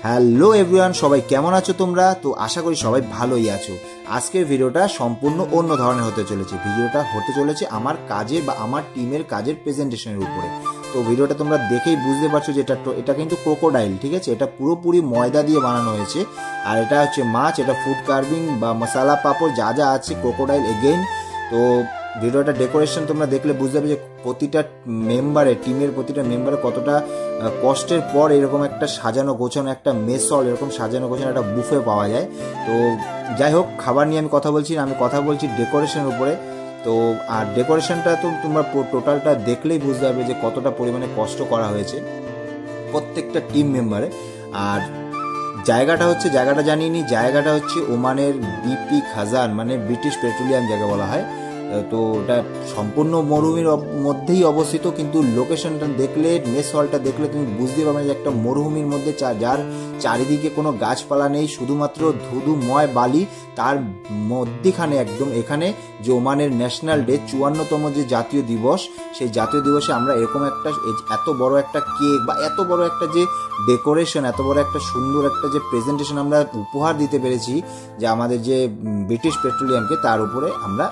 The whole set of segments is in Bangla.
হ্যালো এভরিওয়ান, সবাই কেমন আছো তোমরা? তো আশা করি সবাই ভালোই আছো। আজকের ভিডিওটা সম্পূর্ণ অন্য ধরনের হতে চলেছে। ভিডিওটা হতে চলেছে আমার কাজের বা আমার টিমের কাজের প্রেজেন্টেশনের উপরে। তো ভিডিওটা তোমরা দেখেই বুঝতে পারছো যে এটা কিন্তু ক্রোকোডাইল, ঠিক আছে? এটা পুরোপুরি ময়দা দিয়ে বানানো হয়েছে। আর এটা হচ্ছে মাছ, এটা ফুড কার্ভিং বা মশালা পাপড় যা যা আছে, ক্রোকোডাইল এগেইন। তো ভিডিওটা ডেকোরেশন তোমরা দেখলে বুঝতে পারবে যে প্রতিটা মেম্বারে, টিমের প্রতিটা মেম্বারে কতটা কষ্টের পর এরকম একটা সাজানো গোছানো একটা মেস হল, এরকম সাজানো গোছানো একটা বুফে পাওয়া যায়। তো যাই হোক, খাবার নিয়ে আমি কথা বলছি না, আমি কথা বলছি ডেকোরেশনের উপরে। তো আর ডেকোরেশনটা তো তোমরা টোটালটা দেখলেই বুঝতে পারবে যে কতটা পরিমাণে কষ্ট করা হয়েছে প্রত্যেকটা টিম মেম্বারে। আর জায়গাটা জানিয়ে নি, জায়গাটা হচ্ছে ওমানের বিপি খাজান, মানে ব্রিটিশ পেট্রোলিয়াম জায়গা বলা হয়। তো ওটা সম্পূর্ণ মরুভূমির মধ্যেই অবস্থিত, কিন্তু লোকেশনটা দেখলে, মেস হলটা দেখলে তুমি বুঝতে পারবে যে একটা মরুভূমির মধ্যে যার চারিদিকে কোনো গাছপালা নেই, শুধুমাত্র ধুধুময় বালি, তার মধ্যখানে একদম এখানে যে ওমানের ন্যাশনাল ডে 54তম যে জাতীয় দিবস, সেই জাতীয় দিবসে আমরা এরকম একটা এত বড় একটা কেক বা এত বড় একটা যে ডেকোরেশন, এত বড় একটা সুন্দর একটা যে প্রেজেন্টেশন আমরা উপহার দিতে পেরেছি যে আমাদের যে ব্রিটিশ পেট্রোলিয়ামকে, তার উপরে আমরা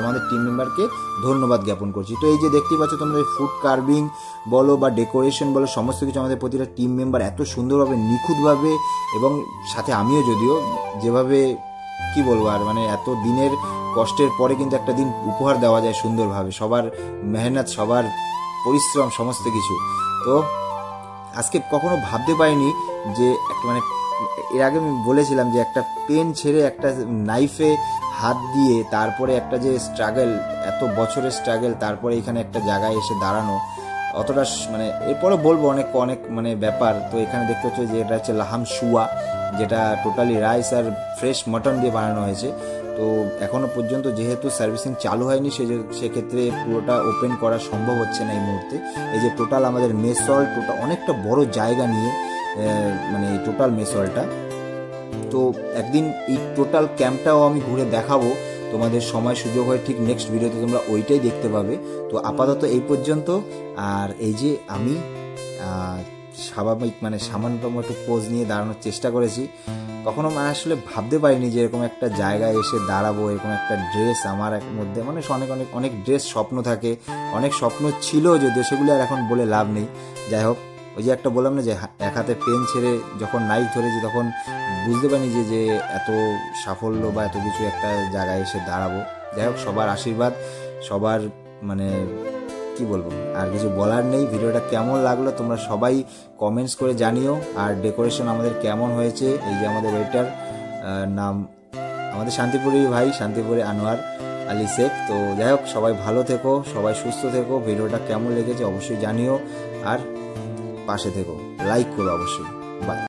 আমাদের টিম মেম্বারকে ধন্যবাদ জ্ঞাপন করছি। তো এই যে দেখতে পাচ্ছ তোমরা, ফুড কার্ভিং বলো বা ডেকোরেশন বলো, সমস্ত কিছু আমাদের প্রতিটা টিম মেম্বার এত সুন্দরভাবে, নিখুঁতভাবে, এবং সাথে আমিও যদিও যেভাবে কি বলবো আর, মানে এত দিনের কষ্টের পরে কিন্তু একটা দিন উপহার দেওয়া যায় সুন্দরভাবে, সবার মেহনত, সবার পরিশ্রম, সমস্ত কিছু। তো আজকে কখনো ভাবতে পারিনি যে মানে এর আগে আমি বলেছিলাম যে একটা পেন ছেড়ে একটা নাইফে হাত দিয়ে তারপরে একটা যে স্ট্রাগল, এত বছরের স্ট্রাগল, তারপরে এখানে একটা জায়গায় এসে দাঁড়ানো, অতটা মানে এরপরে বলবো অনেক অনেক মানে ব্যাপার। তো এখানে দেখতে হচ্ছে যে এটা হচ্ছে লাহাম শুয়া, যেটা টোটালি রাইস আর ফ্রেশ মটন দিয়ে বানানো হয়েছে। তো এখনো পর্যন্ত যেহেতু সার্ভিসিং চালু হয়নি, সেক্ষেত্রে পুরোটা ওপেন করা সম্ভব হচ্ছে না এই মুহূর্তে। এই যে টোটাল আমাদের মেস হল, টোটাল অনেকটা বড় জায়গা নিয়ে, মানে এই টোটাল মেস হলটা। তো একদিন এই টোটাল ক্যাম্পটাও আমি ঘুরে দেখাবো তোমাদের, সময় সুযোগ হয় ঠিক নেক্সট ভিডিওতে তোমরা ওইটাই দেখতে পাবে। তো আপাতত এই পর্যন্ত। আর এই যে আমি স্বাভাবিক মানে সামান্যতম একটু পোজ নিয়ে দাঁড়ানোর চেষ্টা করেছি। কখনো মানে আসলে ভাবতে পারিনি যে এরকম একটা জায়গায় এসে দাঁড়াবো, এরকম একটা ড্রেস আমার মধ্যে, মানে অনেক অনেক অনেক ড্রেস স্বপ্ন থাকে, অনেক স্বপ্ন ছিল যদিও, সেগুলো আর এখন বলে লাভ নেই। যাই হোক, ওই যে একটা বললাম না যে এক হাতে পেন ছেড়ে যখন নাইফ ধরেছি, তখন বুঝতে পারিনি যে এত সাফল্য বা এত কিছু একটা জায়গায় এসে দাঁড়াবো। যাই হোক, সবার আশীর্বাদ, সবার মানে কি বলবো, আর কিছু বলার নেই। ভিডিওটা কেমন লাগলো তোমরা সবাই কমেন্টস করে জানিও। আর ডেকোরেশন আমাদের কেমন হয়েছে, এই যে আমাদের ওয়েটার নাম আমাদের শান্তিপুরি ভাই, শান্তিপুরি আনোয়ার আলী শেখ। তো যাই হোক, সবাই ভালো থেকো, সবাই সুস্থ থেকো। ভিডিওটা কেমন লেগেছে অবশ্যই জানিও, আর পাশে থেকো, লাইক করো অবশ্যই। বাই।